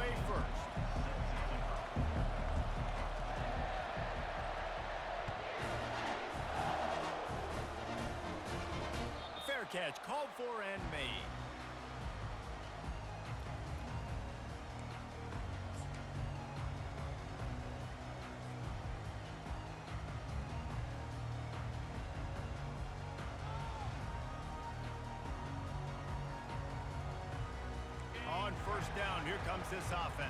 away first. Fair catch called for and made. On first down, here comes this offense.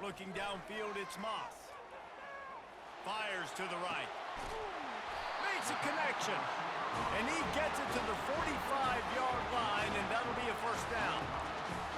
Looking downfield, it's Moss. Fires to the right. Makes a connection. And he gets it to the 45-yard line, and that'll be a first down.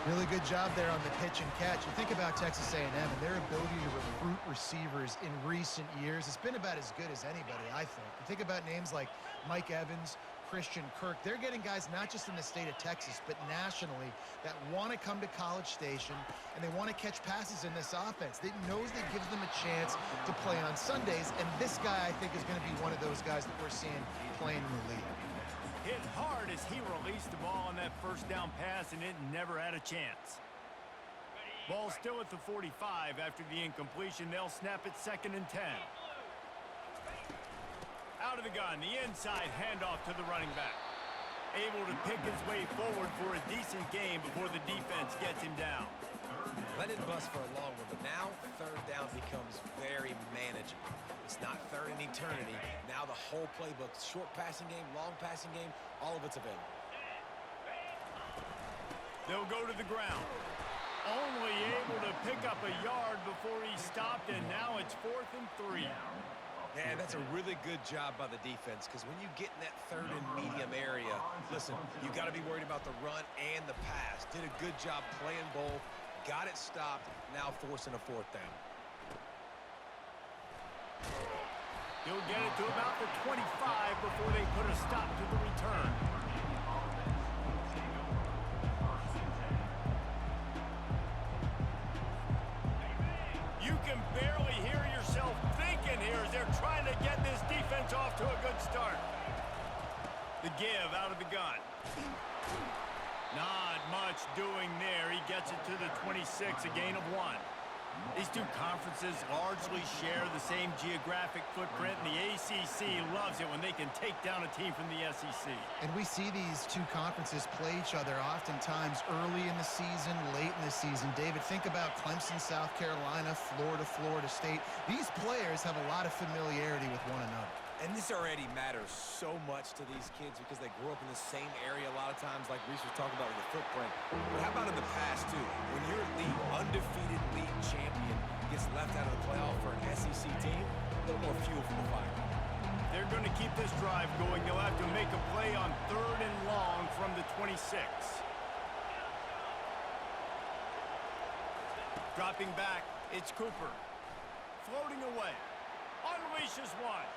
Really good job there on the pitch and catch. You think about Texas A&M and their ability to recruit receivers in recent years. It's been about as good as anybody, I think. You think about names like Mike Evans, Christian Kirk. They're getting guys not just in the state of Texas, but nationally that want to come to College Station and they want to catch passes in this offense. They knows that gives them a chance to play on Sundays, and this guy, I think, is going to be one of those guys that we're seeing playing in the league. Hit hard as he released the ball on that first down pass, and it never had a chance. Ball still at the 45 after the incompletion. They'll snap it 2nd and 10. Out of the gun, the inside handoff to the running back. Able to pick his way forward for a decent game before the defense gets him down. Let it bust for a long one, but now 3rd down becomes very manageable. It's not third in eternity. Now the whole playbook, short passing game, long passing game, all of it's available. They'll go to the ground. Only able to pick up a yard before he stopped, and now it's 4th and 3. Man, that's a really good job by the defense, because when you get in that 3rd and medium area, listen, you got to be worried about the run and the pass. Did a good job playing both, got it stopped, now forcing a 4th down. He'll get it to about the 25 before they put a stop to the return. You can barely hear yourself thinking here as they're trying to get this defense off to a good start. The give out of the gun. Not much doing there. He gets it to the 26, a gain of 1. These two conferences largely share the same geographic footprint, and the ACC loves it when they can take down a team from the SEC. And we see these two conferences play each other oftentimes early in the season, late in the season. David, think about Clemson, South Carolina, Florida, Florida State. These players have a lot of familiarity with one another. And this already matters so much to these kids because they grew up in the same area a lot of times, like Reese was talking about with the footprint. But how about in the past, too? When your undefeated league champion gets left out of the playoff for an SEC team, a little more fuel for the fire. They're going to keep this drive going. They'll have to make a play on 3rd and long from the 26. Dropping back, it's Cooper. Floating away. Unleashes one.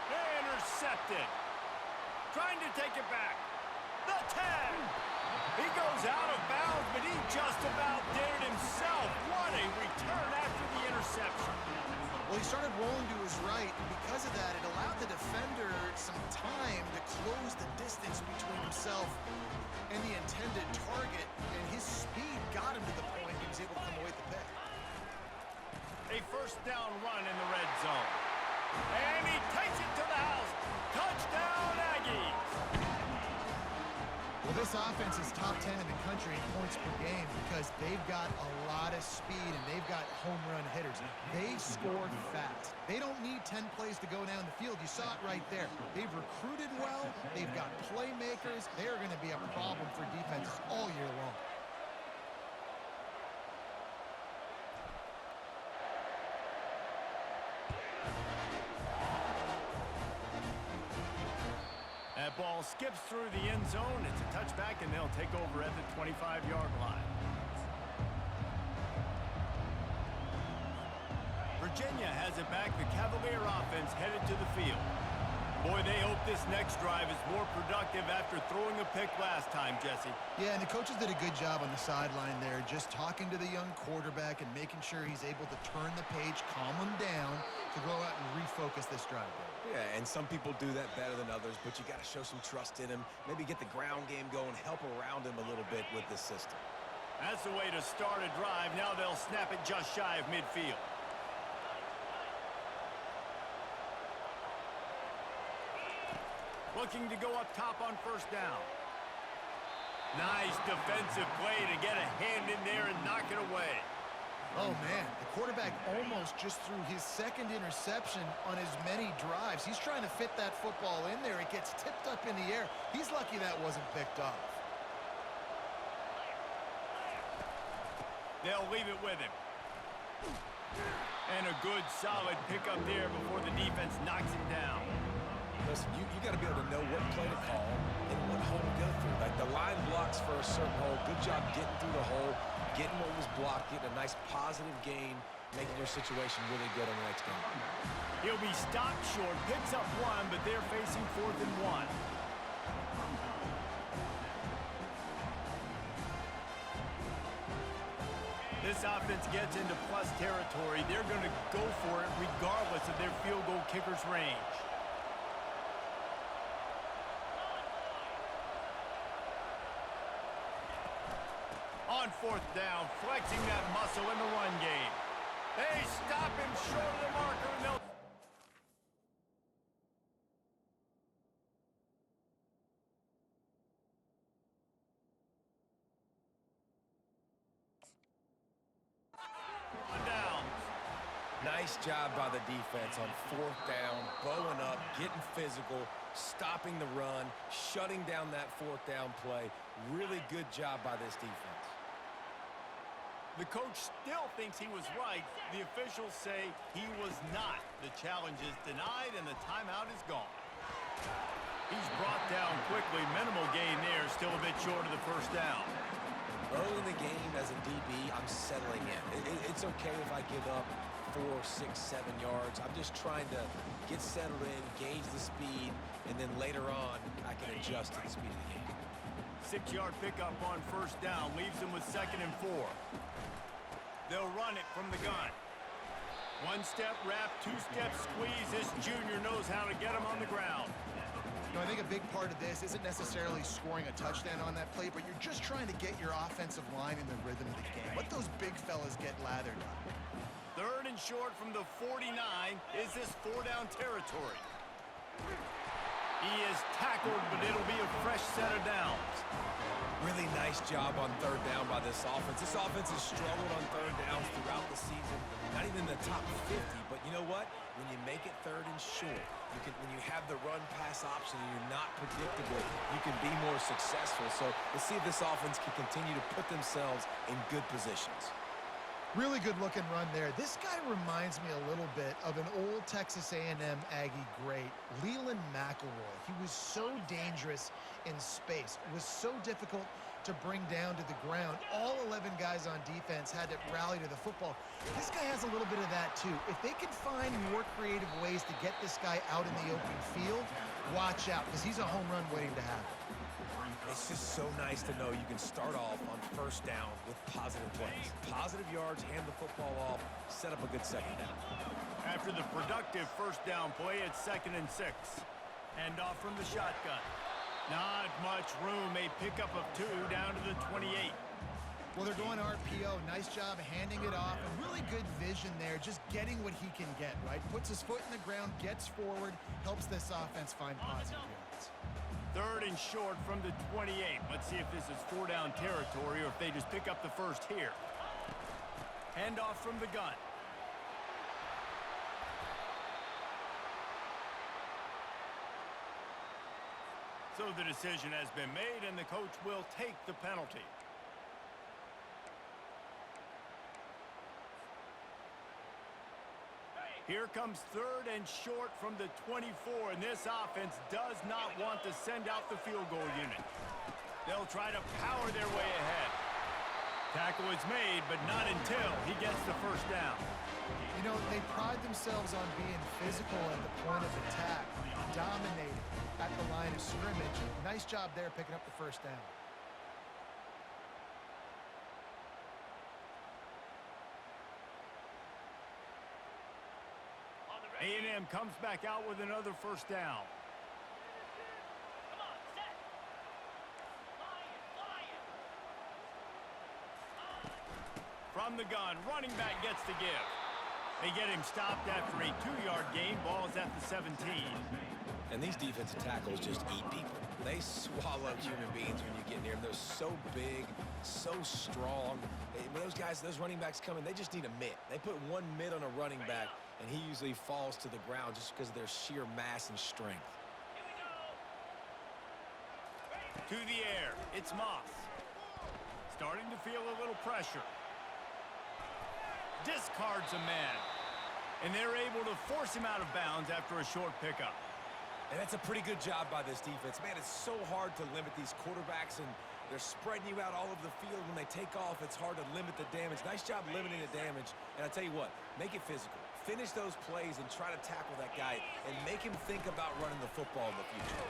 Intercepted. Trying to take it back. The 10. He goes out of bounds, but he just about did it himself. What a return after the interception. Well, he started rolling to his right, and because of that, it allowed the defender some time to close the distance between himself and the intended target, and his speed got him to the point he was able to come away with the pick. A first down run in the red zone. And he takes it to the house. Touchdown, Aggies. Well, this offense is top 10 in the country in points per game because they've got a lot of speed and they've got home run hitters. They score fast. They don't need 10 plays to go down the field. You saw it right there. They've recruited well. They've got playmakers. They're going to be a problem for defenses all year long. That ball skips through the end zone. It's a touchback, and they'll take over at the 25-yard line. Virginia has it back. The Cavalier offense headed to the field. Boy, they hope this next drive is more productive after throwing a pick last time, Jesse. Yeah, and the coaches did a good job on the sideline there, just talking to the young quarterback and making sure he's able to turn the page, calm him down to go out and refocus this drive. Yeah, and some people do that better than others, but you got to show some trust in him, maybe get the ground game going, help around him a little bit with this system. That's the way to start a drive. Now they'll snap it just shy of midfield. Looking to go up top on first down. Nice defensive play to get a hand in there and knock it away. Oh, man, the quarterback almost just threw his second interception on as many drives. He's trying to fit that football in there. It gets tipped up in the air. He's lucky that wasn't picked off. They'll leave it with him. And a good, solid pickup there before the defense knocks him down. Listen, you got to be able to know what play to call and what hole to go through. Like the line blocks for a certain hole. Good job getting through the hole, getting what was blocked, getting a nice positive gain, making your situation really good on the next game. He'll be stopped short, picks up one, but they're facing 4th and 1. This offense gets into plus territory. They're going to go for it regardless of their field goal kicker's range. On 4th down, flexing that muscle in the run game. They stop him short of the marker, and they'll... downs. Nice job by the defense on 4th down, bowing up, getting physical, stopping the run, shutting down that 4th down play. Really good job by this defense. The coach still thinks he was right. The officials say he was not. The challenge is denied, and the timeout is gone. He's brought down quickly. Minimal gain there. Still a bit short of the first down. Early in the game as a DB, I'm settling in. It's okay if I give up 4, 6, 7 yards. I'm just trying to get settled in, gauge the speed, and then later on, I can adjust to the speed of the game. 6-yard pickup on first down. Leaves him with 2nd and 4. They'll run it from the gun. 1-step wrap, 2-step squeeze. This junior knows how to get him on the ground. You know, I think a big part of this isn't necessarily scoring a touchdown on that play, but you're just trying to get your offensive line in the rhythm of the game. Let those big fellas get lathered up. 3rd and short from the 49. Is this 4-down territory? He is tackled, but it'll be a fresh set of downs. Really nice job on 3rd down by this offense. This offense has struggled on 3rd downs throughout the season. Not even in the top 50, but you know what? When you make it 3rd and short, when you have the run-pass option and you're not predictable, you can be more successful. So let's see if this offense can continue to put themselves in good positions. Really good looking run there. This guy reminds me a little bit of an old Texas A&M Aggie great, Leland McElroy. He was so dangerous in space. It was so difficult to bring down to the ground. All 11 guys on defense had to rally to the football. This guy has a little bit of that too. If they can find more creative ways to get this guy out in the open field, watch out, because he's a home run waiting to happen. It's just so nice to know you can start off on first down with positive plays. Positive yards, hand the football off, set up a good second down. After the productive first down play, it's 2nd and 6. Hand off from the shotgun. Not much room. A pickup of 2 down to the 28. Well, they're going RPO. Nice job handing it off. And really good vision there, just getting what he can get, right? Puts his foot in the ground, gets forward, helps this offense find positive yards. 3rd and short from the 28. Let's see if this is 4-down territory or if they just pick up the first here. Handoff from the gun. So the decision has been made, and the coach will take the penalty. Here comes 3rd and short from the 24, and this offense does not want to send out the field goal unit. They'll try to power their way ahead. Tackle is made, but not until he gets the first down. You know, they pride themselves on being physical at the point of attack, dominating at the line of scrimmage. Nice job there picking up the first down. A&M comes back out with another first down. From the gun, running back gets the give. They get him stopped after a 2-yard gain. Ball's at the 17. And these defensive tackles just eat people. They swallow human beings when you get near them. They're so big, so strong. When those guys, those running backs come in, they just need a mitt. They put one mitt on a running back, and he usually falls to the ground just because of their sheer mass and strength. To the air, it's Moss. Starting to feel a little pressure. Discards a man. And they're able to force him out of bounds after a short pickup. And that's a pretty good job by this defense. Man, it's so hard to limit these quarterbacks, and they're spreading you out all over the field. When they take off, it's hard to limit the damage. Nice job limiting the damage. And I tell you what, make it physical. Finish those plays and try to tackle that guy and make him think about running the football in the future.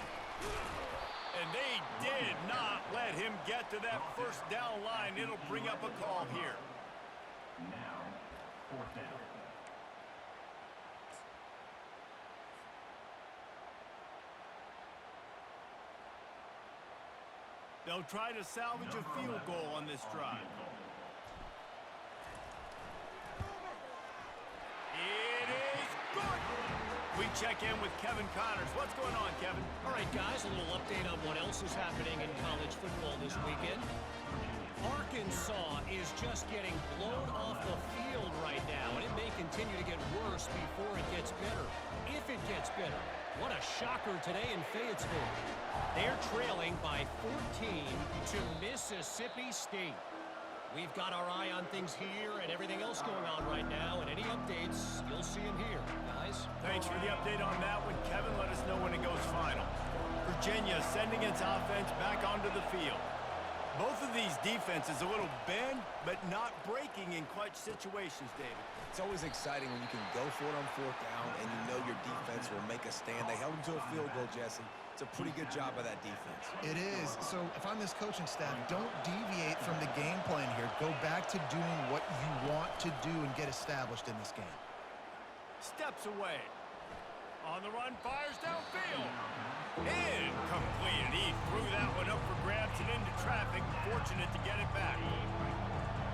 And they did not let him get to that first down line. It'll bring up a call here. Now, fourth down. They'll try to salvage a field goal on this drive. It is good. We check in with Kevin Connors. What's going on, Kevin? All right, guys, a little update on what else is happening in college football this weekend. Arkansas is just getting blown off the field right now, and it may continue to get worse before it gets better. If it gets better. What a shocker today in Fayetteville. They're trailing by 14 to Mississippi State. We've got our eye on things here and everything else going on right now, and any updates, you'll see them here, guys. Thanks for the update on that one, Kevin. Let us know when it goes final. Virginia sending its offense back onto the field. Both of these defenses a little bend, but not breaking in clutch situations, David. It's always exciting when you can go for it on fourth down and you know your defense will make a stand. They held them to a field goal, Jesse. It's a pretty good job by that defense. It is. So if I'm this coaching staff, don't deviate from the game plan here. Go back to doing what you want to do and get established in this game. Steps away. On the run, fires downfield. Incomplete. And he threw that one up for grabs and into traffic. Fortunate to get it back.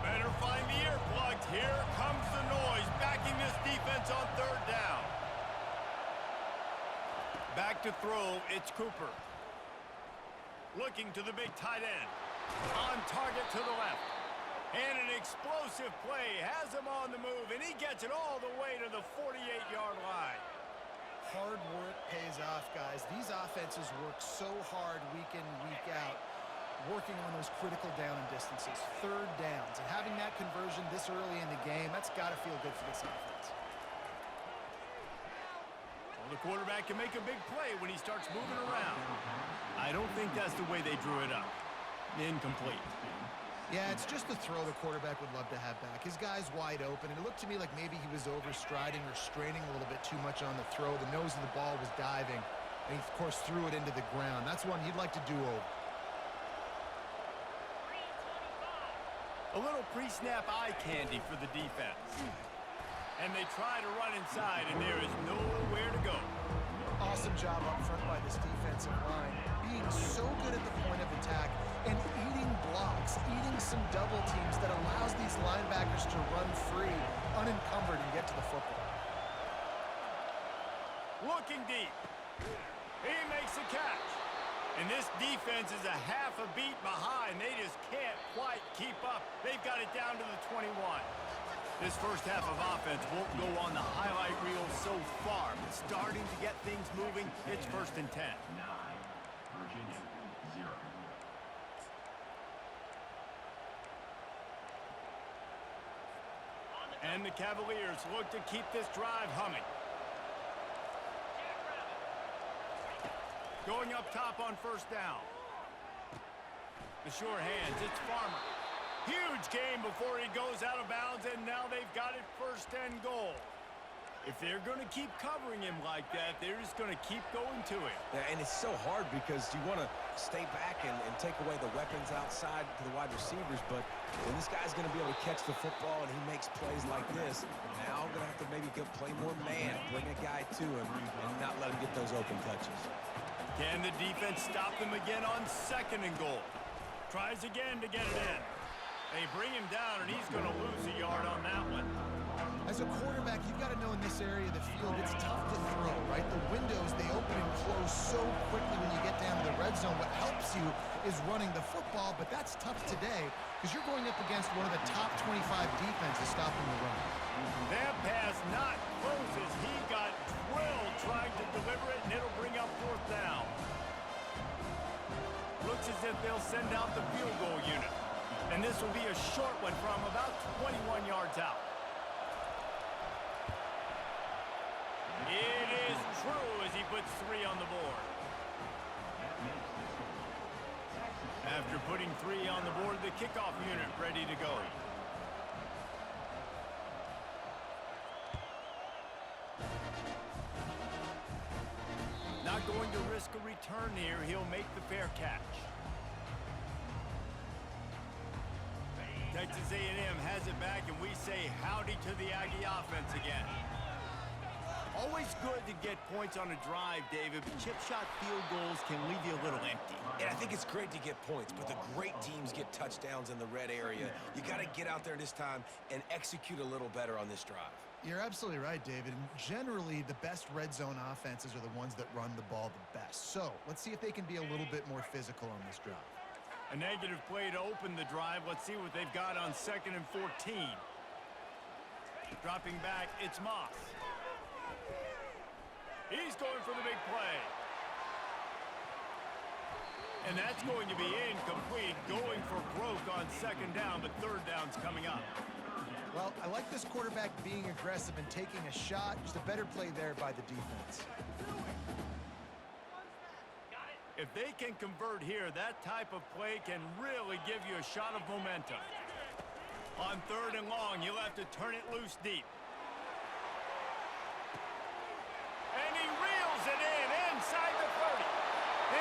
Better find the earplugs. Here comes the noise, backing this defense on third down. Back to throw, it's Cooper. Looking to the big tight end. On target to the left. And an explosive play has him on the move, and he gets it all the way to the 48-yard line. Hard work pays off, guys. These offenses work so hard week in, week out, working on those critical down and distances, third downs. And having that conversion this early in the game, that's got to feel good for this offense. Well, the quarterback can make a big play when he starts moving around. I don't think that's the way they drew it up. Incomplete. Yeah, it's just the throw the quarterback would love to have back. His guy's wide open, and it looked to me like maybe he was overstriding or straining a little bit too much on the throw. The nose of the ball was diving, and he, of course, threw it into the ground. That's one he'd like to do over. A little pre-snap eye candy for the defense. And they try to run inside, and there is nowhere to go. Awesome job up front by this defensive line, being so good at the point of attack and eating blocks, eating some double teams that allows these linebackers to run free, unencumbered, and get to the football. Looking deep. He makes the catch. And this defense is a half a beat behind. They just can't quite keep up. They've got it down to the 21. This first half of offense won't go on the highlight reel so far, but starting to get things moving. It's 1st and 10. 9, Virginia, 0. And the Cavaliers look to keep this drive humming. Going up top on 1st down. The sure hands, it's Farmer. Huge gain before he goes out of bounds, and now they've got it 1st and goal. If they're going to keep covering him like that, they're just going to keep going to him. Yeah, and it's so hard because you want to stay back and take away the weapons outside to the wide receivers, but when this guy's going to be able to catch the football and he makes plays like this, now I'm going to have to maybe play more man, bring a guy to him, and not let him get those open touches. Can the defense stop them again on 2nd and goal? Tries again to get it in. They bring him down, and he's going to lose a yard on that one. As a quarterback, you've got to know in this area of the field, it's tough to throw, right? The windows, they open and close so quickly when you get down to the red zone. What helps you is running the football, but that's tough today because you're going up against one of the top 25 defenses stopping the run. That pass not close as he got drilled trying to deliver it, and it'll bring up 4th down. Looks as if they'll send out the field goal unit. And this will be a short one from about 21 yards out. It is true as he puts 3 on the board. After putting 3 on the board, the kickoff unit ready to go. Not going to risk a return here. He'll make the fair catch. Texas A&M has it back, and we say howdy to the Aggie offense again. Always good to get points on a drive, David, but chip shot field goals can leave you a little empty. And I think it's great to get points, but the great teams get touchdowns in the red area. You got to get out there this time and execute a little better on this drive. You're absolutely right, David. And generally, the best red zone offenses are the ones that run the ball the best. So let's see if they can be a little bit more physical on this drive. A negative play to open the drive. Let's see what they've got on 2nd and 14. Dropping back, it's Moss. He's going for the big play. And that's going to be incomplete. Going for broke on 2nd down, but 3rd down's coming up. Well, I like this quarterback being aggressive and taking a shot. Just a better play there by the defense. If they can convert here, that type of play can really give you a shot of momentum. On 3rd and long, you'll have to turn it loose deep. And he reels it in inside the 30.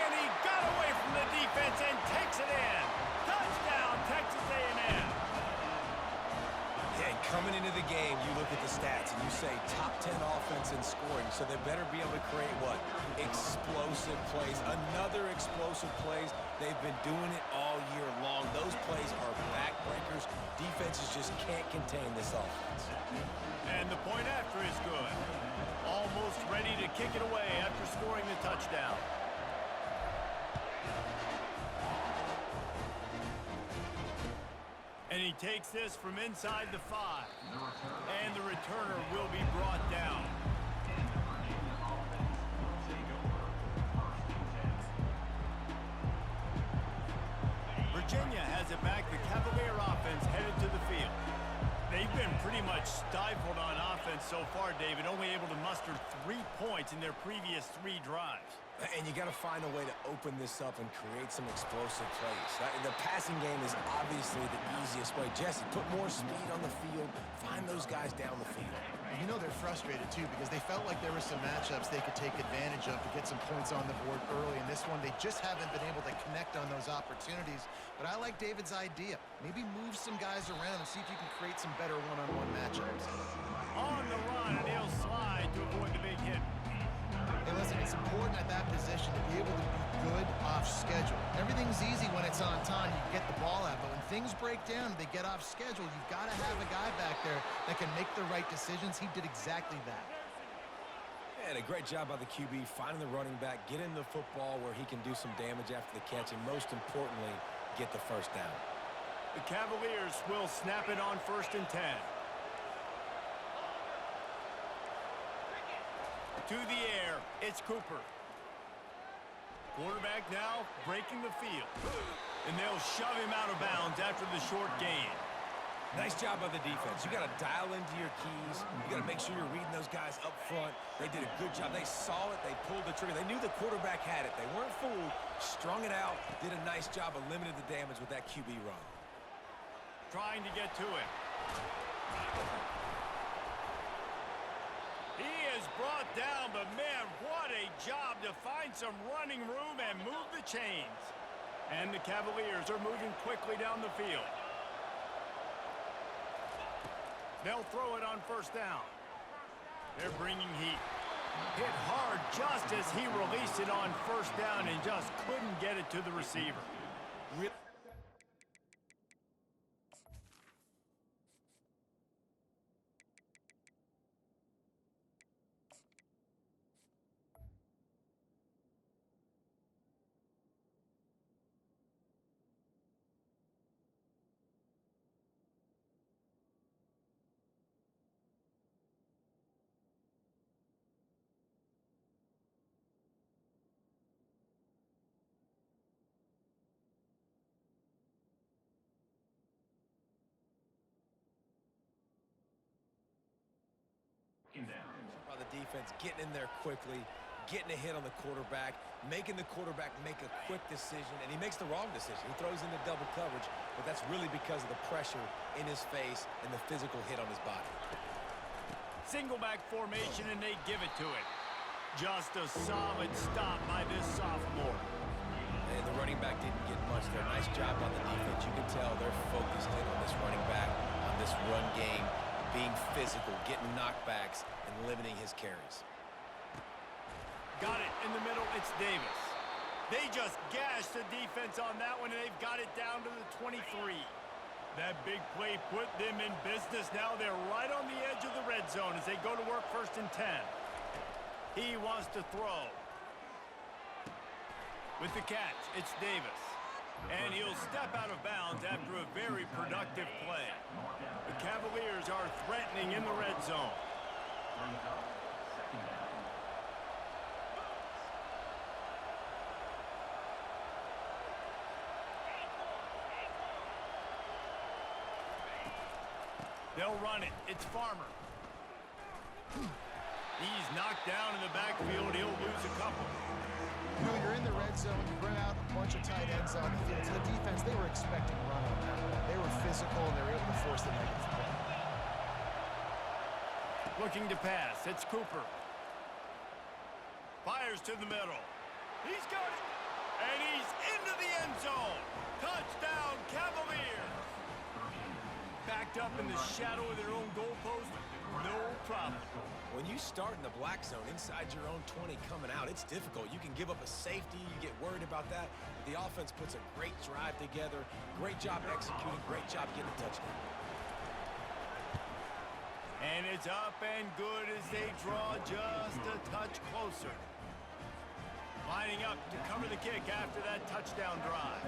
And he got away from the defense and takes it in. Touchdown, Texas A&M. Yeah, coming into the game, you look at the stats and you say top 10 offense in scoring, so they better be able to create what? Explosive plays. Another explosive plays. They've been doing it all year long. Those plays are backbreakers. Defenses just can't contain this offense. And the point after is good. Almost ready to kick it away after scoring the touchdown. And he takes this from inside the 5. And the returner will be brought down. Virginia has it back. The Cavalier offense headed to the field. They've been pretty much stifled on offense so far, David, only able to muster 3 points in their previous 3 drives. And you got to find a way to open this up and create some explosive plays. The passing game is obviously the easiest way. Jesse, put more speed on the field. Find those guys down the field. You know they're frustrated, too, because they felt like there were some matchups they could take advantage of to get some points on the board early. In this one, they just haven't been able to connect on those opportunities. But I like David's idea. Maybe move some guys around and see if you can create some better one-on-one matchups. On the run, and he'll slide to avoid the big hit. Hey, listen, it's important at that position to be able to be good off schedule. Everything's easy when it's on time. You get the ball out. But when things break down and they get off schedule, you've got to have a guy back there that can make the right decisions. He did exactly that. And a great job by the QB, finding the running back, getting the football where he can do some damage after the catch, and most importantly, get the 1st down. The Cavaliers will snap it on 1st and 10. To the air, it's Cooper. Quarterback now breaking the field. And they'll shove him out of bounds after the short gain. Nice job by the defense. You got to dial into your keys. You got to make sure you're reading those guys up front. They did a good job. They saw it. They pulled the trigger. They knew the quarterback had it. They weren't fooled. Strung it out. Did a nice job of limiting the damage with that QB run. trying to get to him. He is brought down, but man, what a job to find some running room and move the chains. And the Cavaliers are moving quickly down the field. They'll throw it on first down. They're bringing heat. Hit hard just as he released it on first down and just couldn't get it to the receiver. By the defense, getting in there quickly, getting a hit on the quarterback, making the quarterback make a quick decision, and he makes the wrong decision. He throws into double coverage, but that's really because of the pressure in his face and the physical hit on his body. Single back formation, and they give it to him. Just a solid stop by this sophomore. And the running back didn't get much there. Nice job on the defense. You can tell they're focused in on this running back, on this run game, being physical, getting knockbacks, and limiting his carries. Got it in the middle. It's Davis. They just gashed the defense on that one, and they've got it down to the 23. That big play put them in business. Now they're right on the edge of the red zone as they go to work first and 10. He wants to throw. With the catch, it's Davis. And he'll step out of bounds after a very productive play. The Cavaliers are threatening in the red zone. They'll run it. It's Farmer. He's knocked down in the backfield. He'll lose a couple. You know, you're in the red zone, you bring out a bunch of tight ends on the field. So the defense, they were expecting a run on that one. They were physical, and they were able to force the negative play. Looking to pass. It's Cooper. Fires to the middle. He's got it. And he's into the end zone. Touchdown, Cavaliers. Backed up in the shadow of their own goalpost. No problem. When you start in the black zone inside your own 20 coming out, it's difficult. You can give up a safety. You get worried about that. But the offense puts a great drive together. Great job executing. Great job getting a touchdown. And it's up and good as they draw just a touch closer. Lining up to cover the kick after that touchdown drive.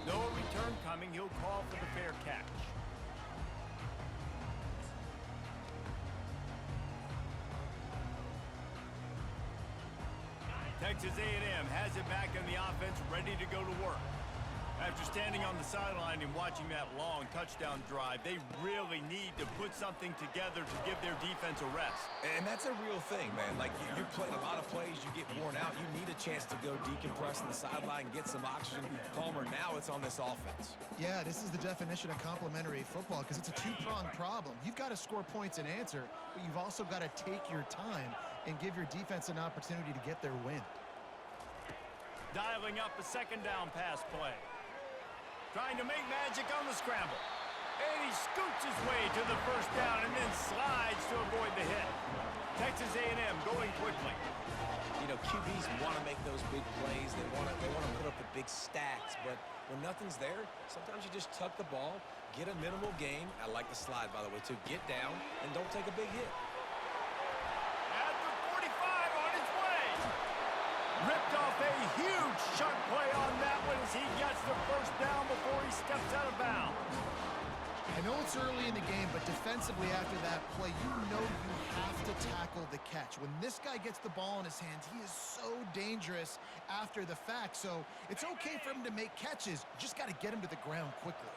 No return coming. He'll call for the fair catch. Texas A&M has it back in the offense, ready to go to work. After standing on the sideline and watching that long touchdown drive, they really need to put something together to give their defense a rest. And that's a real thing, man. Like, you played a lot of plays, you get worn out. You need a chance to go decompress on the sideline and get some oxygen. Palmer, now it's on this offense. Yeah, this is the definition of complementary football because it's a two-pronged problem. You've got to score points and answer, but you've also got to take your time and give your defense an opportunity to get their win. Dialing up a second down pass play. Trying to make magic on the scramble. And he scoots his way to the first down and then slides to avoid the hit. Texas A&M going quickly. You know, QBs want to make those big plays. They want to put up the big stats. But when nothing's there, sometimes you just tuck the ball, get a minimal gain. I like the slide, by the way, too. Get down and don't take a big hit. At the 45 on his way. Ripped off a huge chunk play on that one as he gets the first down before he steps out of bounds. I know it's early in the game, but defensively after that play, you know you have to tackle the catch. When this guy gets the ball in his hands, he is so dangerous after the fact. So it's okay for him to make catches. You just got to get him to the ground quickly.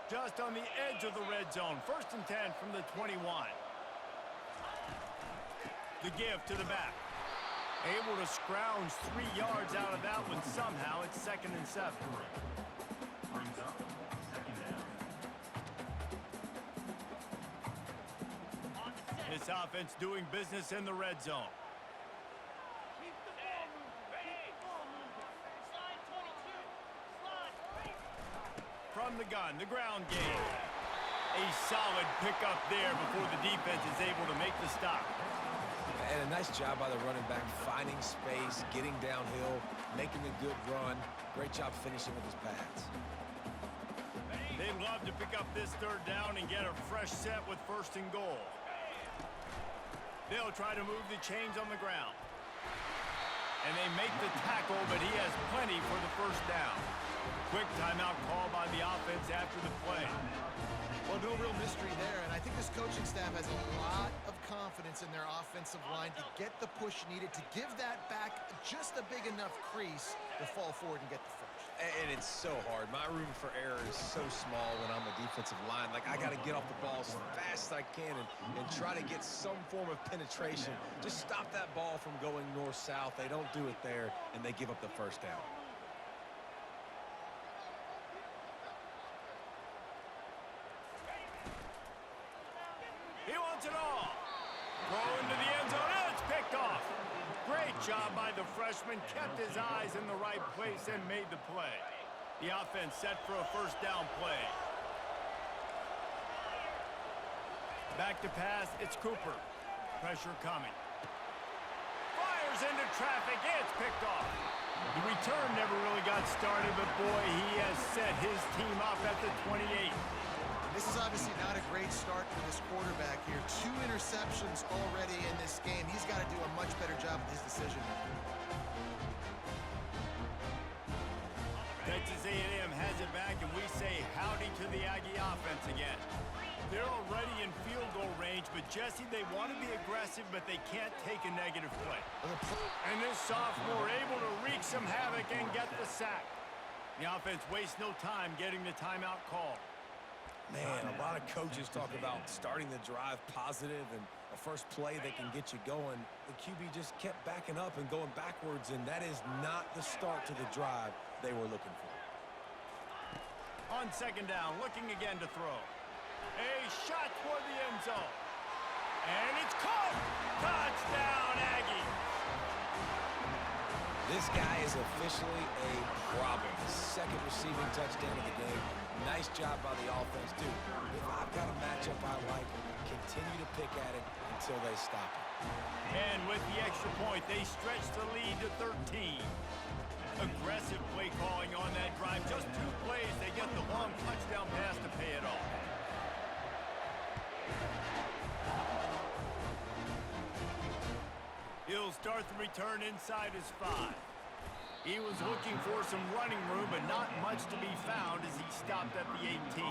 Just on the edge of the red zone. First and 10 from the 21. The give to the back. Able to scrounge 3 yards out of that one somehow. It's 2nd and 7. Brings up second down. This offense doing business in the red zone. From the gun, the ground game. A solid pickup there before the defense is able to make the stop. And a nice job by the running back, finding space, getting downhill, making a good run. Great job finishing with his pads. They'd love to pick up this 3rd down and get a fresh set with 1st and goal. They'll try to move the chains on the ground. And they make the tackle, but he has plenty for the 1st down. Quick timeout call by the offense after the play. Well, no real mystery there, and I think this coaching staff has a lot of confidence in their offensive line to get the push needed, to give that back just a big enough crease to fall forward and get the first. And it's so hard. My room for error is so small when I'm a defensive line. Like, I got to get off the ball as fast as I can and try to get some form of penetration. Just stop that ball from going north-south. They don't do it there, and they give up the 1st down. He wants it all. Throw into the end zone, and it's picked off. Great job by the freshman. Kept his eyes in the right place and made the play. The offense set for a 1st down play. Back to pass, it's Cooper. Pressure coming. Fires into traffic, it's picked off. The return never really got started, but boy, he has set his team up at the 28. This is obviously not a great start for this quarterback here. 2 interceptions already in this game. He's got to do a much better job with his decision-making. Texas A&M has it back, and we say howdy to the Aggie offense again. They're already in field goal range, but Jesse, they want to be aggressive, but they can't take a negative play. And this sophomore able to wreak some havoc and get the sack. The offense wastes no time getting the timeout call. Man, a lot of coaches talk about starting the drive positive and a first play that can get you going. The QB just kept backing up and going backwards, and that is not the start to the drive they were looking for. On 2nd down, looking again to throw. A shot toward the end zone. And it's caught! Touchdown, Aggie! This guy is officially a problem. His 2nd receiving touchdown of the game. Nice job by the offense, dude. If I've got a matchup I like, continue to pick at it until they stop it. And with the extra point, they stretch the lead to 13. Aggressive play calling on that drive. Just 2 plays, they get the long touchdown pass to pay it off. He'll start the return inside his 5. He was looking for some running room, but not much to be found as he stopped at the 18.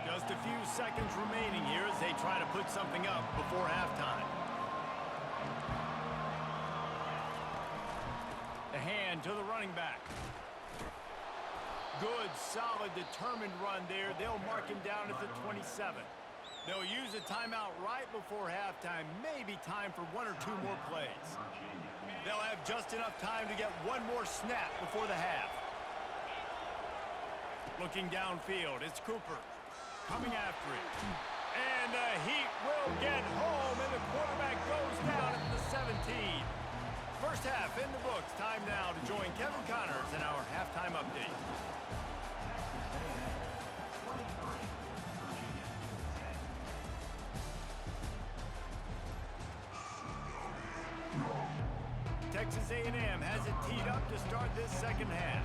Just a few seconds remaining here as they try to put something up before halftime. The hand to the running back. Good, solid, determined run there. They'll mark him down at the 27. They'll use a timeout right before halftime. Maybe time for 1 or 2 more plays. They'll have just enough time to get 1 more snap before the half. Looking downfield, it's Cooper coming after it. And the Heat will get home, and the quarterback goes down at the 17. First half in the books. Time now to join Kevin Connors in our halftime update. Texas A&M has it teed up to start this 2nd half.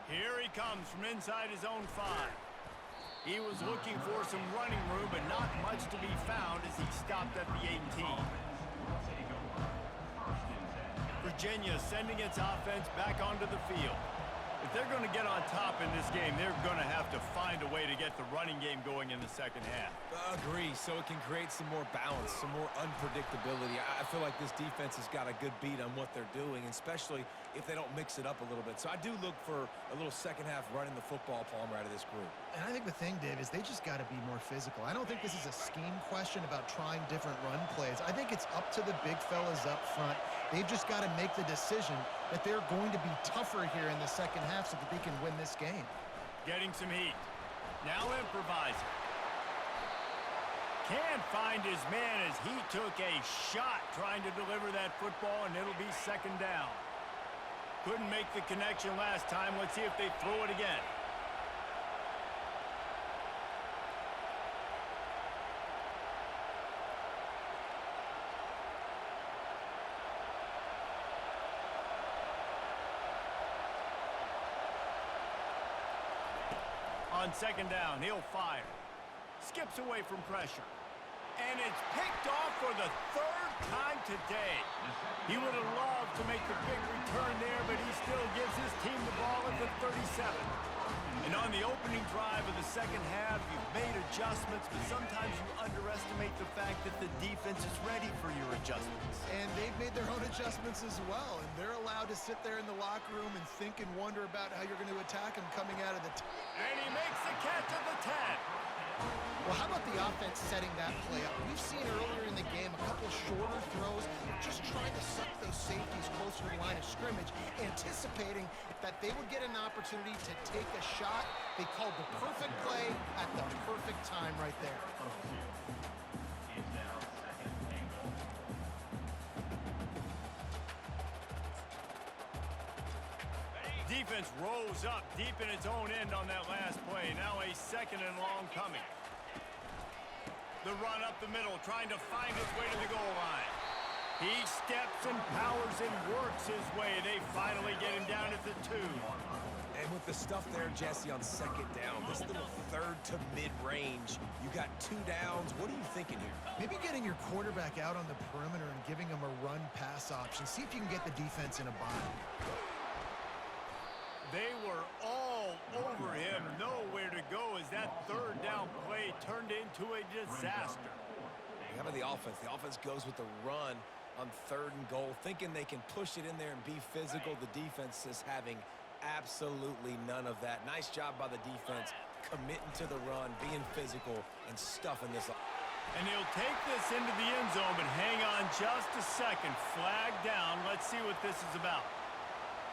Here he comes from inside his own 5. He was looking for some running room, but not much to be found as he stopped at the 18. Virginia sending its offense back onto the field. If they're going to get on on top in this game, they're going to have to find a way to get the running game going in the second half. Agree, so it can create some more balance, some more unpredictability. I feel like this defense has got a good beat on what they're doing, especially if they don't mix it up a little bit. So I do look for a little second half running the football, Palmer, out of this group. And I think the thing, Dave, is they just got to be more physical. I don't think this is a scheme question about trying different run plays. I think it's up to the big fellas up front. They've just got to make the decision that they're going to be tougher here in the second half so that they can win this game. Getting some heat. Now improvising. Can't find his man as he took a shot trying to deliver that football, and it'll be second down. Couldn't make the connection last time. Let's see if they throw it again. On second down, he'll fire. Skips away from pressure. And it's picked off for the third time today. He would have loved to make the big return there, but he still gives his team the ball at the 37. And on the opening drive of the second half, you've made adjustments, but sometimes you underestimate the fact that the defense is ready for your adjustments. And they've made their own adjustments as well, and they're allowed to sit there in the locker room and think and wonder about how you're going to attack them coming out of the And he makes the catch at the 10. Well, how about the offense setting that play up? We've seen earlier in the game a couple shorter throws, just trying to suck those safeties closer to the line of scrimmage, anticipating that they would get an opportunity to take a shot. They called the perfect play at the perfect time right there. Defense rose up deep in its own end on that last play. Now a second and long coming. The run up the middle, trying to find his way to the goal line. He steps and powers and works his way. They finally get him down at the 2. And with the stuff there, Jesse, on second down, this little third to mid-range, you got 2 downs. What are you thinking here? Maybe getting your quarterback out on the perimeter and giving him a run-pass option. See if you can get the defense in a bind. They were all over him. Nowhere to go as that third down play turned into a disaster. How about the offense? The offense goes with the run on third and goal, thinking they can push it in there and be physical. The defense is having absolutely none of that. Nice job by the defense, committing to the run, being physical, and stuffing this up. And he'll take this into the end zone, but hang on just a second. Flag down. Let's see what this is about.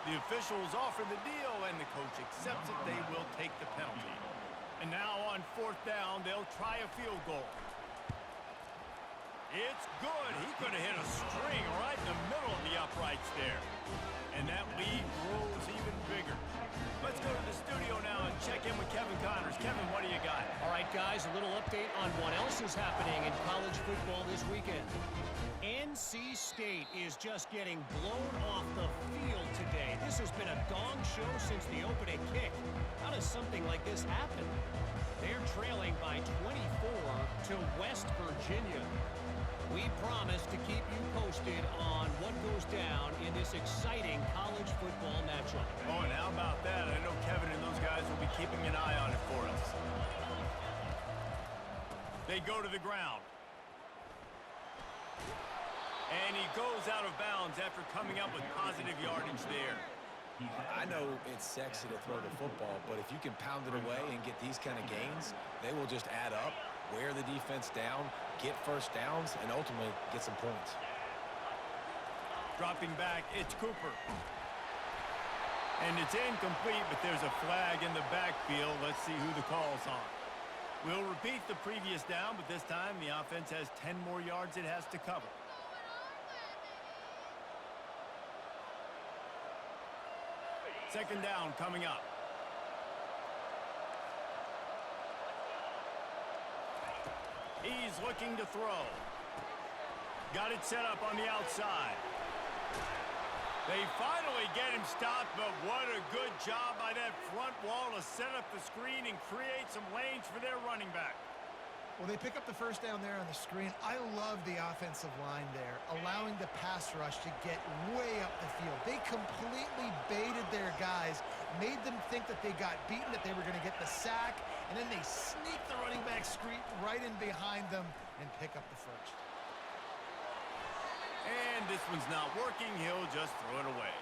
The officials offer the deal, and the coach accepts it. They will take the penalty. And now on fourth down, they'll try a field goal. It's good. He could have hit a string right in the middle of the uprights there. And that lead grows even bigger. Let's go to the studio now and check in with Kevin Connors. Kevin, what do you got? All right, guys, a little update on what else is happening in college football this weekend. NC State is just getting blown off the field today. This has been a gong show since the opening kick. How does something like this happen? They're trailing by 24 to West Virginia. We promise to keep you posted on what goes down in this exciting college football matchup. Oh, and how about that? I know Kevin and those guys will be keeping an eye on it for us. They go to the ground. And he goes out of bounds after coming up with positive yardage there. I know it's sexy to throw the football, but if you can pound it away and get these kind of gains, they will just add up, wear the defense down, get first downs, and ultimately get some points. Dropping back, it's Cooper. And it's incomplete, but there's a flag in the backfield. Let's see who the call's on. We'll repeat the previous down, but this time the offense has 10 more yards it has to cover. Second down coming up. He's looking to throw. Got it set up on the outside. They finally get him stopped, but what a good job by that front wall to set up the screen and create some lanes for their running back. Well, they pick up the first down there on the screen. I love the offensive line there, allowing the pass rush to get way up the field. They completely baited their guys made them think that they got beaten, that they were going to get the sack, and then they sneak the running back screen right in behind them and pick up the first. And this one's not working. He'll just throw it away.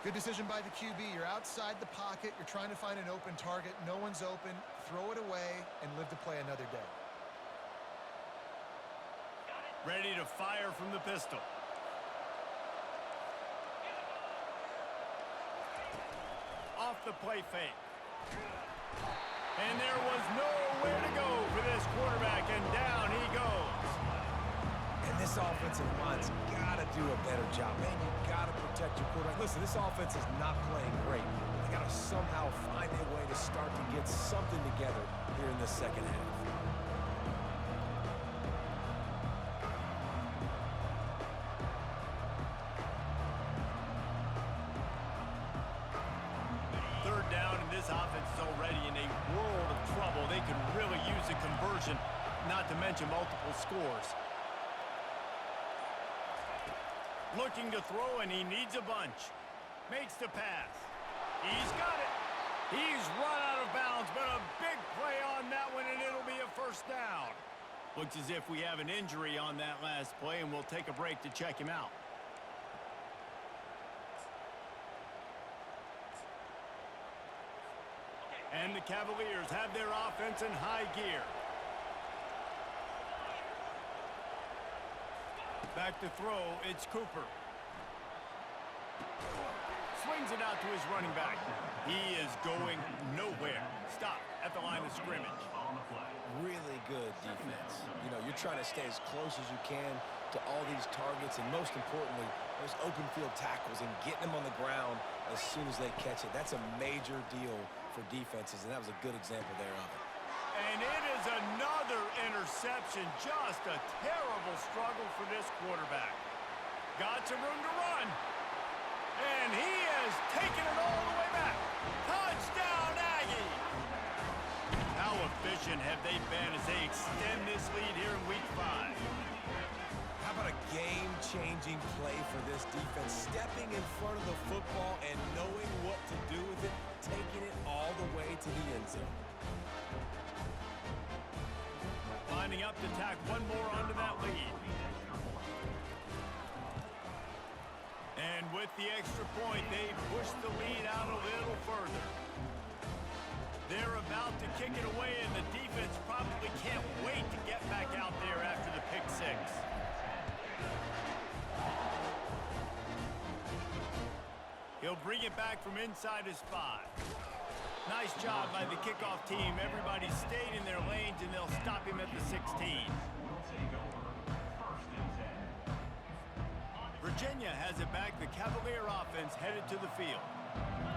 Good decision by the QB. You're outside the pocket. You're trying to find an open target. No one's open. Throw it away and live to play another day. Ready to fire from the pistol. Off the play fake. And there was nowhere to go for this quarterback, and down he goes. And this offensive line's got to do a better job. Man, you got to protect your quarterback. Listen, this offense is not playing great. They got to somehow find a way to start to get something together here in the second half. Third down, and this offense is already in a world of trouble. They could really use a conversion, not to mention multiple scores. Looking to throw, and he needs a bunch. Makes the pass. He's got it. He's run out of bounds, but a big play on that one, and it'll be a first down. Looks as if we have an injury on that last play, and we'll take a break to check him out. And the Cavaliers have their offense in high gear. Back to throw, it's Cooper. Swings it out to his running back. He is going nowhere. Stop at the line of scrimmage. Really good defense. You know, you're trying to stay as close as you can to all these targets, and most importantly, those open field tackles and getting them on the ground as soon as they catch it. That's a major deal for defenses, and that was a good example there of it. And it is another interception. Just a terrible struggle for this quarterback. Got some room to run. And he has taken it all the way back. Touchdown, Aggie! How efficient have they been as they extend this lead here in Week 5? How about a game-changing play for this defense? Stepping in front of the football and knowing what to do with it, taking it all the way to the end zone. Lining up to tack one more onto that lead. And with the extra point, they push the lead out a little further. They're about to kick it away, and the defense probably can't wait to get back out there after the pick six. He'll bring it back from inside his 5. Nice job by the kickoff team. Everybody stayed in their lanes, and they'll stop him at the 16. Virginia has it back. The Cavalier offense headed to the field.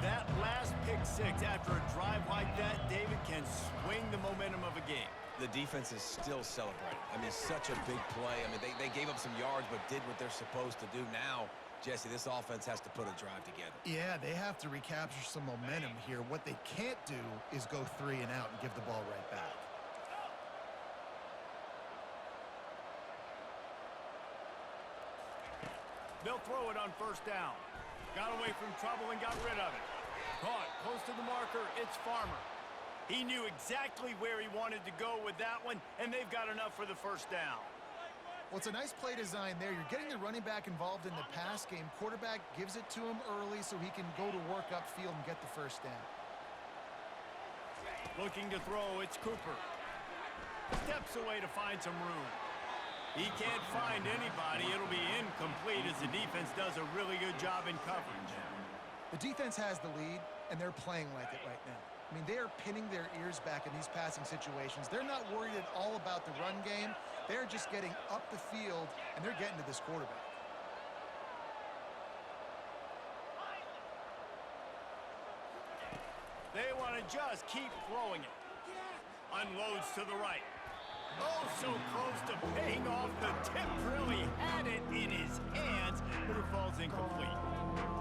That last pick six after a drive like that, David, can swing the momentum of a game. The defense is still celebrating. I mean, such a big play. I mean, they gave up some yards but did what they're supposed to do. Now, Jesse, this offense has to put a drive together. Yeah, they have to recapture some momentum here. What they can't do is go 3 and out and give the ball right back. They'll throw it on first down. Got away from trouble and got rid of it. Caught close to the marker, it's Farmer. He knew exactly where he wanted to go with that one, and they've got enough for the first down. Well, it's a nice play design there. You're getting the running back involved in the pass game. Quarterback gives it to him early so he can go to work upfield and get the first down. Looking to throw, it's Cooper. Steps away to find some room. He can't find anybody. It'll be incomplete as the defense does a really good job in coverage. The defense has the lead, and they're playing like it right now. I mean, they are pinning their ears back in these passing situations. They're not worried at all about the run game. They're just getting up the field, and they're getting to this quarterback. They want to just keep throwing it. Unloads to the right. Oh, so close to paying off. The tip really had it in his hands, but it falls incomplete.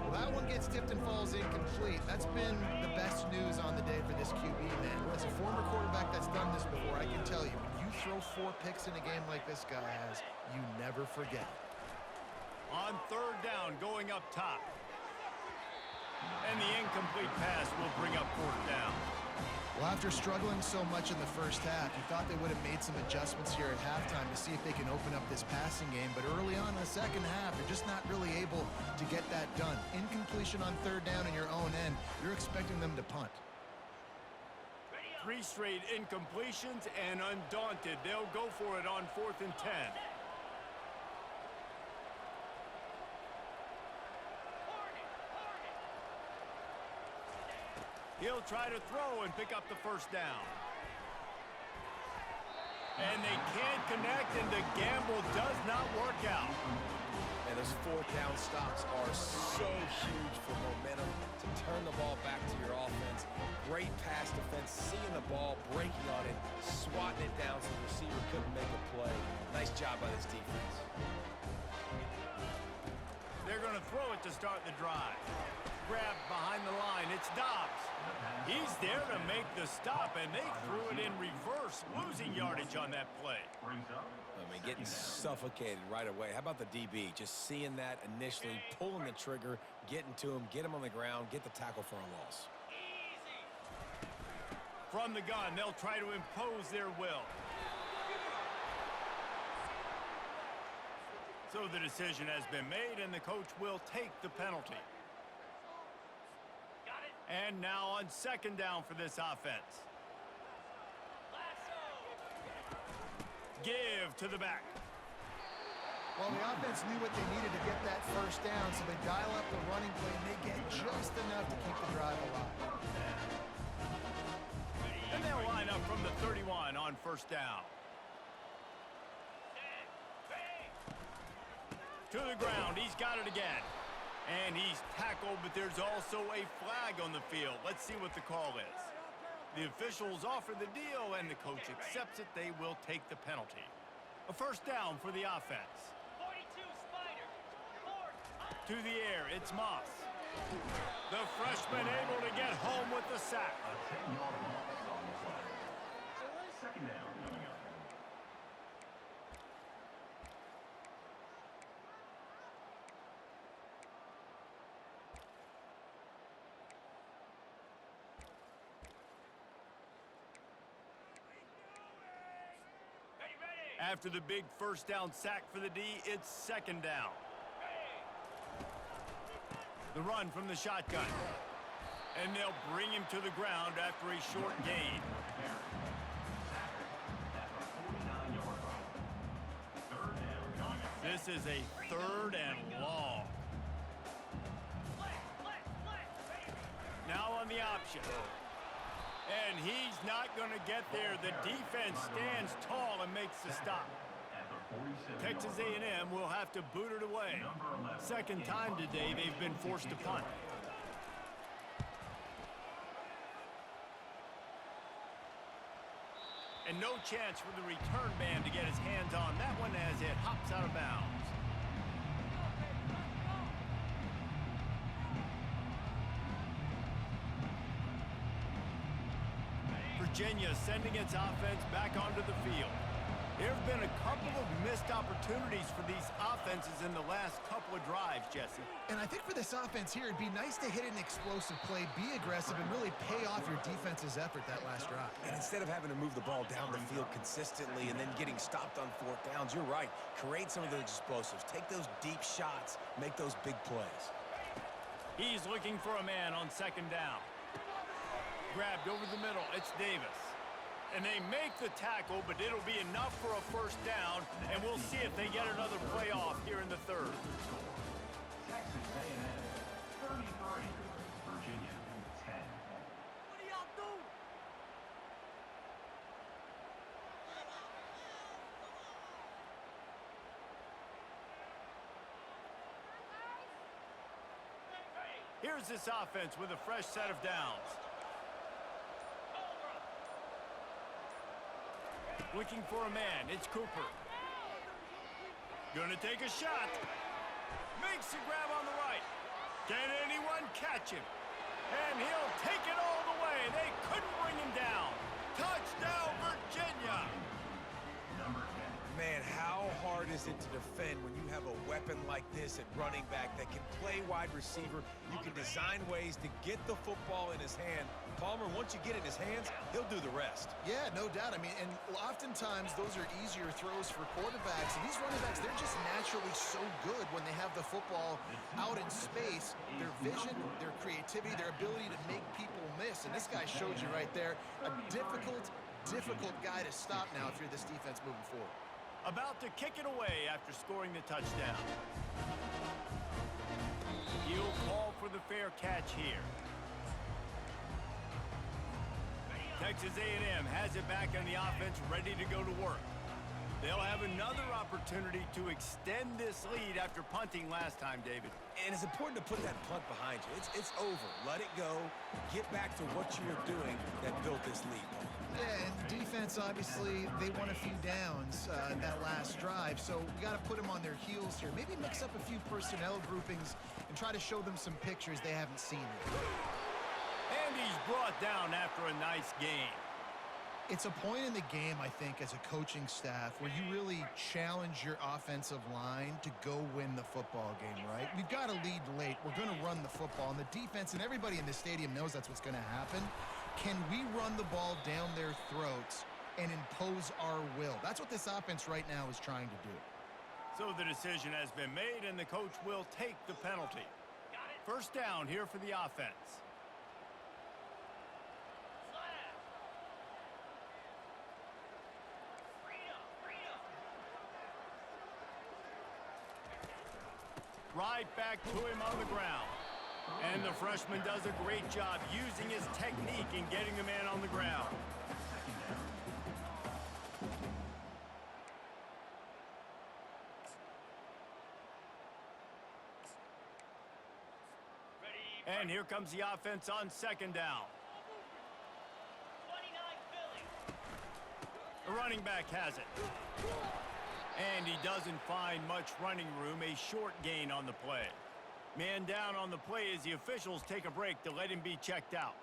Well, that one gets tipped and falls incomplete. That's been the best news on the day for this QB, man. As a former quarterback that's done this before, I can tell you, when you throw 4 picks in a game like this guy has, you never forget. On third down, going up top. And the incomplete pass will bring up fourth down. Well, after struggling so much in the first half, you thought they would have made some adjustments here at halftime to see if they can open up this passing game. But early on in the second half, they're just not really able to get that done. Incompletion on third down in your own end, you're expecting them to punt. 3 straight incompletions, and undaunted, they'll go for it on 4th and 10. He'll try to throw and pick up the first down. And they can't connect, and the gamble does not work out. And those fourth down stops are so huge for momentum to turn the ball back to your offense. Great pass defense, seeing the ball, breaking on it, swatting it down so the receiver couldn't make a play. Nice job by this defense. They're going to throw it to start the drive. Grabbed behind the line, it's Dobbs. He's there to make the stop, and they threw it in reverse, losing yardage on that play. I mean, getting suffocated right away. How about the DB? Just seeing that initially, pulling the trigger, getting to him, get him on the ground, get the tackle for a loss. From the gun, they'll try to impose their will. So the decision has been made, and the coach will take the penalty. And now on 2nd down for this offense. Give to the back. Well, the offense knew what they needed to get that first down, so they dial up the running play, and they get just enough to keep the drive alive. And they'll line up from the 31 on 1st down. To the ground, he's got it again. And he's tackled, but there's also a flag on the field. Let's see what the call is. The officials offer the deal, and the coach accepts it. They will take the penalty. A first down for the offense. 42 Spider. To the air, it's Moss. The freshman able to get home with the sack. Second down coming up. After the big first down sack for the D, it's 2nd down. The run from the shotgun. And they'll bring him to the ground after a short gain. This is a 3rd and long. Now on the option. And he's not going to get there. The defense stands tall and makes the stop. Texas A&M will have to boot it away. 2nd time today they've been forced to punt. And no chance for the return man to get his hands on that one as it hops out of bounds. Virginia sending its offense back onto the field. There have been a couple of missed opportunities for these offenses in the last couple of drives, Jesse. And I think for this offense here, it'd be nice to hit an explosive play, be aggressive, and really pay off your defense's effort that last drive. And instead of having to move the ball down the field consistently and then getting stopped on 4th downs, you're right. Create some of those explosives. Take those deep shots. Make those big plays. He's looking for a man on 2nd down. Grabbed over the middle. It's Davis. And they make the tackle, but it'll be enough for a first down, and we'll see if they get another play off here in the 3rd. Texas A&M 33, Virginia 10. What are y'all doing? Here's this offense with a fresh set of downs. Looking for a man. It's Cooper. Gonna take a shot. Makes the grab on the right. Can anyone catch him? And he'll take it all the way. They couldn't bring him down. Touchdown, Virginia. Man, how hard is it to defend when you have a weapon like this at running back that can play wide receiver. You can design ways to get the football in his hand. Palmer, once you get it in his hands, he'll do the rest. Yeah, no doubt. I mean, and oftentimes those are easier throws for quarterbacks. And these running backs, they're just naturally so good when they have the football out in space. Their vision, their creativity, their ability to make people miss. And this guy showed you right there, a difficult guy to stop now if you're this defense moving forward. About to kick it away after scoring the touchdown. He'll call for the fair catch here. Texas A&M has it back on the offense, ready to go to work. They'll have another opportunity to extend this lead after punting last time, David. And it's important to put that punt behind you. It's over. Let it go. Get back to what you were doing that built this lead. Yeah, and defense, obviously, they won a few downs that last drive, so you got to put them on their heels here. Maybe mix up a few personnel groupings and try to show them some pictures they haven't seen yet. And he's brought down after a nice game. It's a point in the game, I think, as a coaching staff where you really challenge your offensive line to go win the football game, right? We've got to lead late. We're going to run the football, and the defense and everybody in the stadium knows that's what's going to happen. Can we run the ball down their throats and impose our will? That's what this offense right now is trying to do. So the decision has been made, and the coach will take the penalty. First down here for the offense. Right back to him on the ground. And the freshman does a great job using his technique and getting the man on the ground. And here comes the offense on second down. The running back has it. And he doesn't find much running room, a short gain on the play. Man down on the play as the officials take a break to let him be checked out.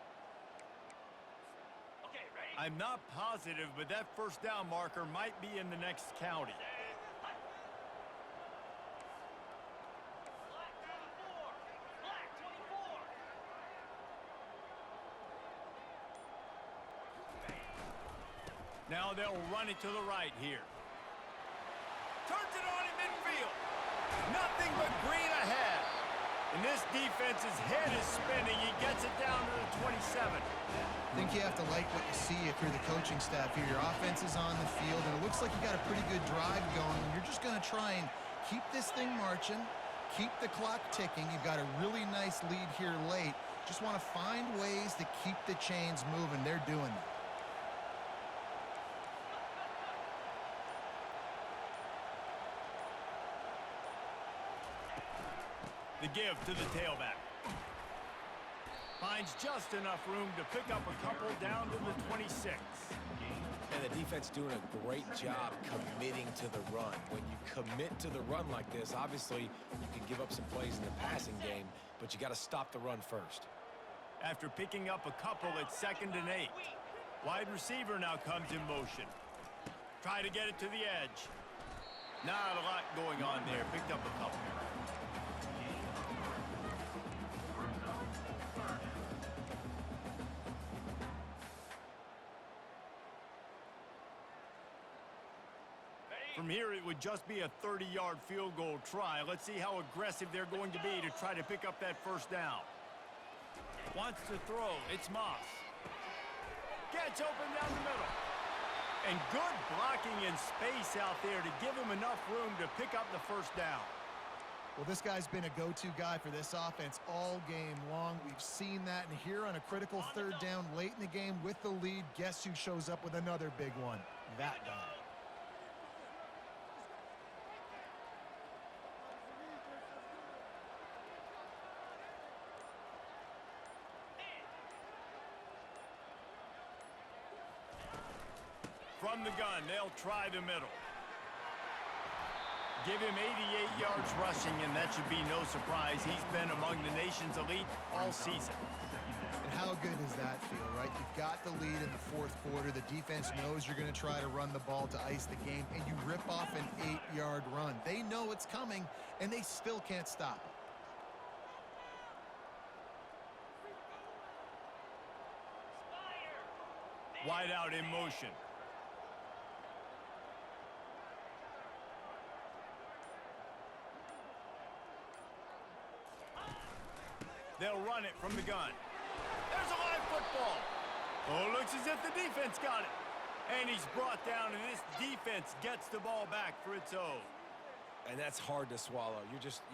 Okay, ready? I'm not positive, but that first down marker might be in the next county. Now they'll run it to the right here. Turns it on in midfield. Nothing but green ahead. And this defense's head is spinning. He gets it down to the 27. I think you have to like what you see through the coaching staff here. Your offense is on the field, and it looks like you got a pretty good drive going. And you're just going to try and keep this thing marching, keep the clock ticking. You've got a really nice lead here late. Just want to find ways to keep the chains moving. They're doing that. The give to the tailback. Finds just enough room to pick up a couple down to the 26. And the defense doing a great job committing to the run. When you commit to the run like this, obviously you can give up some plays in the passing game, but you got to stop the run first. After picking up a couple, it's 2nd and 8. Wide receiver now comes in motion. Try to get it to the edge. Not a lot going on there. Picked up a couple. From here, it would just be a 30-yard field goal try. Let's see how aggressive they're going to be to try to pick up that first down. Wants to throw. It's Moss. Gets open down the middle. And good blocking in space out there to give him enough room to pick up the first down. Well, this guy's been a go-to guy for this offense all game long. We've seen that, and here on a critical third down late in the game with the lead, guess who shows up with another big one? That guy. From the gun, they'll try the middle. Give him 88 yards rushing, and that should be no surprise. He's been among the nation's elite all season. And How good does that feel, right? You've got the lead in the fourth quarter. The defense knows you're going to try to run the ball to ice the game, and you rip off an 8-yard run. They know it's coming, and they still can't stop it. Wide out in motion. They'll run it from the gun. There's a live football. Oh, looks as if the defense got it. And he's brought down, and this defense gets the ball back for its own. And that's hard to swallow.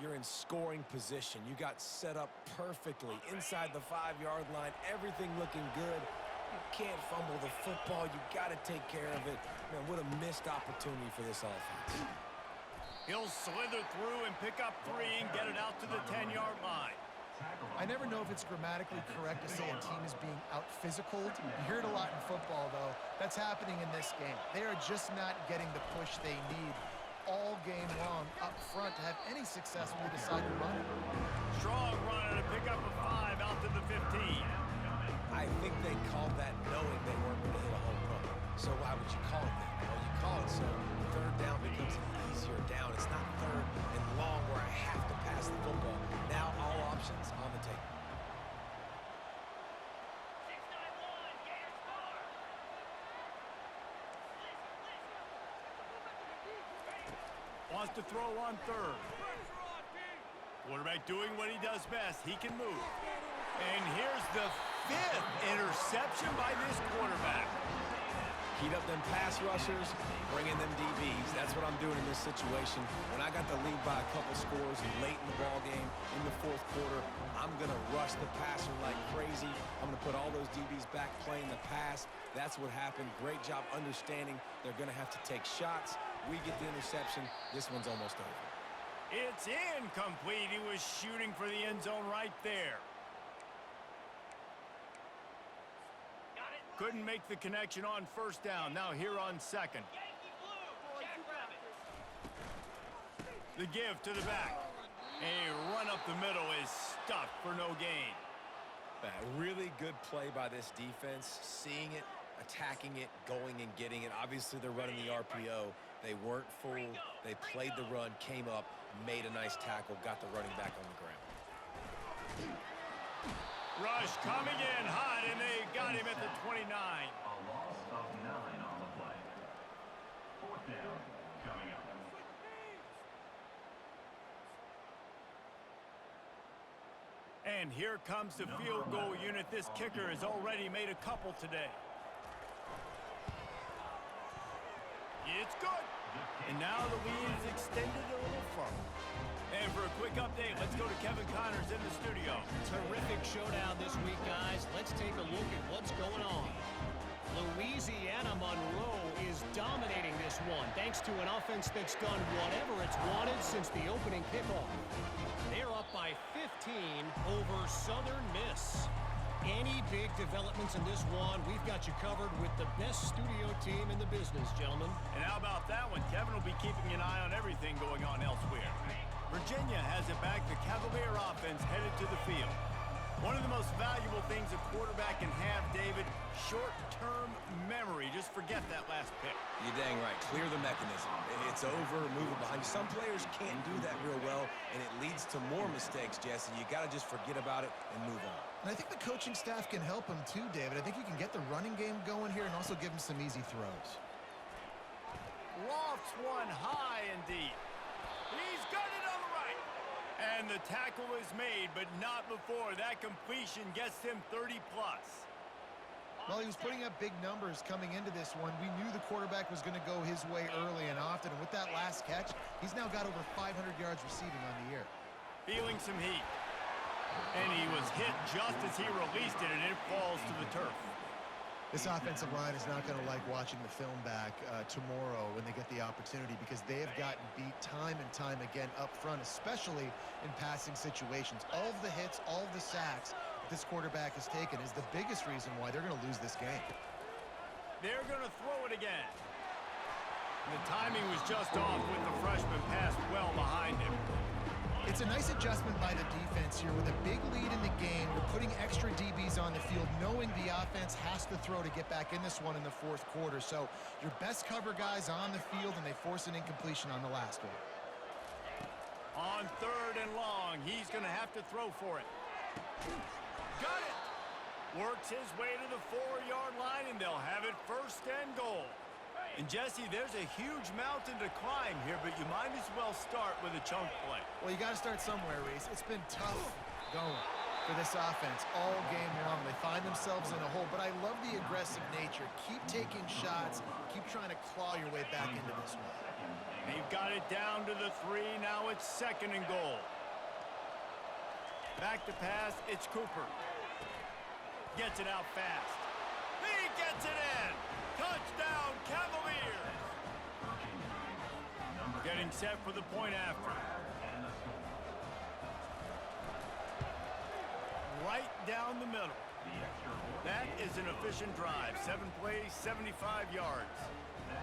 You're in scoring position. You got set up perfectly inside the 5-yard line. Everything looking good. You can't fumble the football. You got to take care of it. Man, what a missed opportunity for this offense. He'll slither through and pick up 3 and get it out to the 10-yard line. I never know if it's grammatically correct to say a team is being out-physicaled. You hear it a lot in football, though. That's happening in this game. They are just not getting the push they need all game long up front to have any success when they decide to run it. Strong runner to pick up a 5 out to the 15. I think they called that knowing they weren't going to hit a home run. So why would you call it that? Well, you call it so third down becomes an easier down. It's not third and long where I have to pass the football. Now all options on the table. Wants to throw on third. Quarterback doing what he does best. He can move. And here's the 5th interception by this quarterback. Heat up them pass rushers, bring in them DBs. That's what I'm doing in this situation. When I got the lead by a couple scores late in the ball game, in the fourth quarter, I'm going to rush the passer like crazy. I'm going to put all those DBs back playing the pass. That's what happened. Great job understanding they're going to have to take shots. We get the interception. This one's almost over. It's incomplete. He was shooting for the end zone right there. Couldn't make the connection on first down. Now here on second. The give to the back. A run up the middle is stuffed for no gain. A really good play by this defense. Seeing it, attacking it, going and getting it. Obviously, they're running the RPO. They weren't fooled. They played the run, came up, made a nice tackle, got the running back on the ground. Rush coming in hot, and they got him at the 29. A loss of 9 on the play. Fourth down coming up. And here comes the field goal unit. This kicker has already made a couple today. It's good. And now the lead's extended a little further. And for a quick update, let's go to Kevin Connors in the studio. Terrific showdown this week, guys. Let's take a look at what's going on. Louisiana Monroe is dominating this one thanks to an offense that's done whatever it's wanted since the opening kickoff. They're up by 15 over Southern Miss. Any big developments in this one, we've got you covered with the best studio team in the business, gentlemen. And how about that one? Kevin will be keeping an eye on everything going on elsewhere. Virginia has it back. The Cavalier offense headed to the field. One of the most valuable things a quarterback can have, David, short-term memory. Just forget that last pick. You're dang right. Clear the mechanism. It's over, move it behind you. Some players can't do that real well, and it leads to more mistakes, Jesse. You got to just forget about it and move on. And I think the coaching staff can help him too, David. I think you can get the running game going here and also give him some easy throws. Lofts one high and deep. He's got it on the right. And the tackle is made, but not before. That completion gets him 30-plus. Well, he was putting up big numbers coming into this one. We knew the quarterback was going to go his way early and often. And with that last catch, he's now got over 500 yards receiving on the year. Feeling some heat. And he was hit just as he released it, and it falls to the turf. This offensive line is not going to like watching the film back tomorrow when they get the opportunity because they have gotten beat time and time again up front, especially in passing situations. All of the hits, all of the sacks that this quarterback has taken is the biggest reason why they're going to lose this game. They're going to throw it again. The timing was just off with the freshman pass well behind him. It's a nice adjustment by the defense here. With a big lead in the game, you're putting extra DBs on the field, knowing the offense has to throw to get back in this one in the fourth quarter. So your best cover guys on the field, and they force an incompletion on the last one. On 3rd and long, he's going to have to throw for it. Got it! Works his way to the 4-yard line, and they'll have it 1st and goal. And, Jesse, there's a huge mountain to climb here, but you might as well start with a chunk play. Well, you got to start somewhere, Reese. It's been tough going for this offense all game long. They find themselves in a hole, but I love the aggressive nature. Keep taking shots. Keep trying to claw your way back into this one. They've got it down to the 3. Now it's 2nd and goal. Back to pass. It's Cooper. Gets it out fast. He gets it in. Touchdown, Cavaliers. Getting set for the point after. Right down the middle. That is an efficient drive. 7 plays, 75 yards.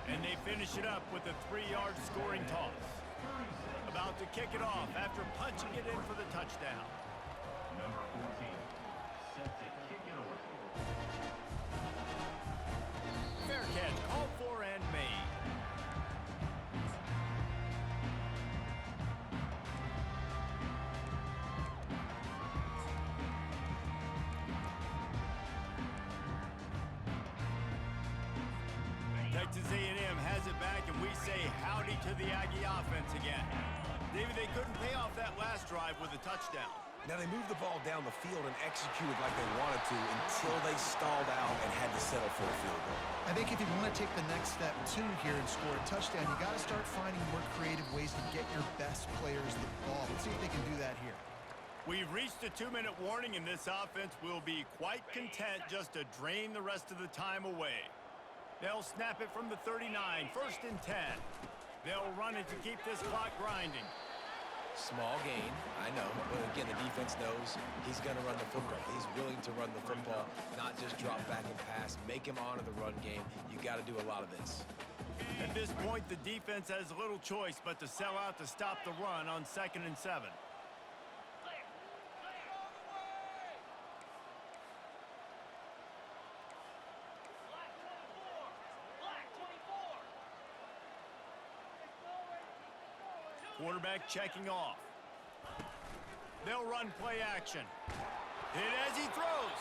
And they finish it up with a 3-yard scoring toss. About to kick it off after punching it in for the touchdown. Number 14, set to kick it away. Fair catch, called for and made. Texas A&M has it back, and we say howdy to the Aggie offense again. David, they couldn't pay off that last drive with a touchdown. Now, they moved the ball down the field and executed like they wanted to until they stalled out and had to settle for a field goal. I think if you want to take the next step, too, here and score a touchdown, you got to start finding more creative ways to get your best players the ball. Let's see if they can do that here. We've reached a 2-minute warning, and this offense will be quite content just to drain the rest of the time away. They'll snap it from the 39, 1st and 10. They'll run it to keep this clock grinding. Small gain, I know, but again, the defense knows he's going to run the football. He's willing to run the football, not just drop back and pass, make him honor the run game. You got to do a lot of this. At this point, the defense has little choice but to sell out to stop the run on 2nd and 7. Quarterback checking off. They'll run play action. Hit as he throws.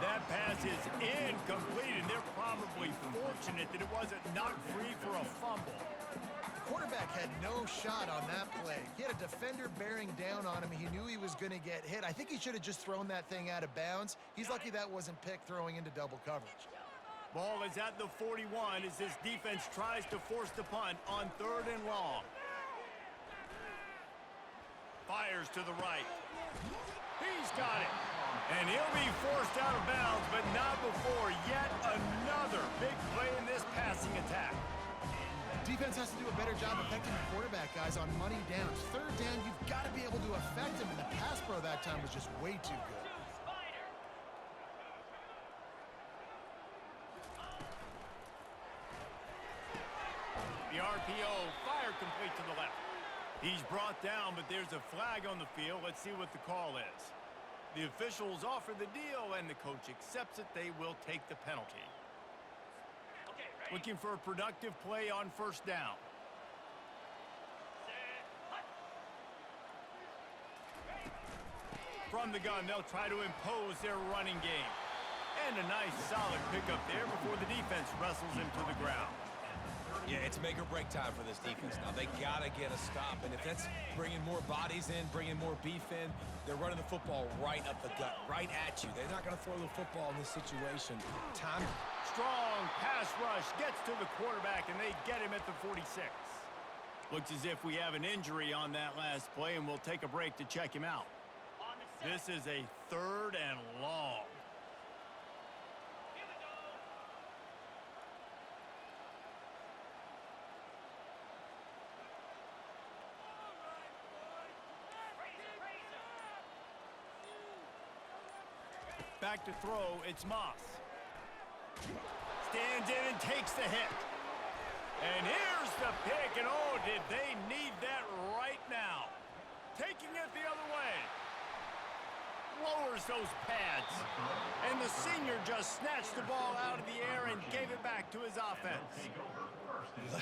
That pass is incomplete, and they're probably fortunate that it wasn't knocked free for a fumble. The quarterback had no shot on that play. He had a defender bearing down on him. He knew he was going to get hit. I think he should have just thrown that thing out of bounds. He's lucky that wasn't picked throwing into double coverage. Ball is at the 41 as this defense tries to force the punt on 3rd and long. Fires to the right. He's got it. And he'll be forced out of bounds, but not before yet another big play in this passing attack. Defense has to do a better job affecting the quarterback, guys, on money downs. 3rd down, you've got to be able to affect him, and the pass pro that time was just way too good. The RPO, fire complete to the left. He's brought down, but there's a flag on the field. Let's see what the call is. The officials offer the deal, and the coach accepts it. They will take the penalty. Looking for a productive play on 1st down. From the gun, they'll try to impose their running game. And a nice solid pickup there before the defense wrestles him to the ground. Yeah, it's make or break time for this defense now. They got to get a stop, and if that's bringing more bodies in, bringing more beef in, they're running the football right up the gut, right at you. They're not going to throw the football in this situation. Time. Strong pass rush gets to the quarterback, and they get him at the 46. Looks as if we have an injury on that last play, and we'll take a break to check him out. This is a 3rd and long. Back to throw, it's Moss. Stands in and takes the hit. And here's the pick, and oh, did they need that right now. taking it the other way. Lowers those pads. And the senior just snatched the ball out of the air and gave it back to his offense.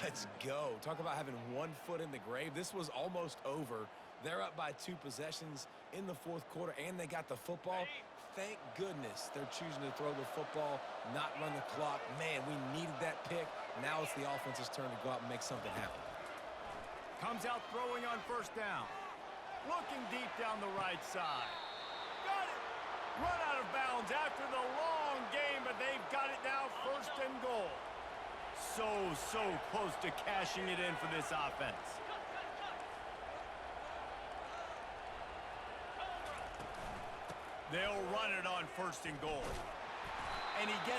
Let's go. Talk about having one foot in the grave. This was almost over. They're up by 2 possessions in the fourth quarter, and they got the football. Thank goodness they're choosing to throw the football, not run the clock. Man, we needed that pick. Now it's the offense's turn to go out and make something happen. Comes out throwing on first down. Looking deep down the right side. Got it. Run out of bounds after the long game, but they've got it now, first and goal. So close to cashing it in for this offense. They'll run it on first and goal. And he gets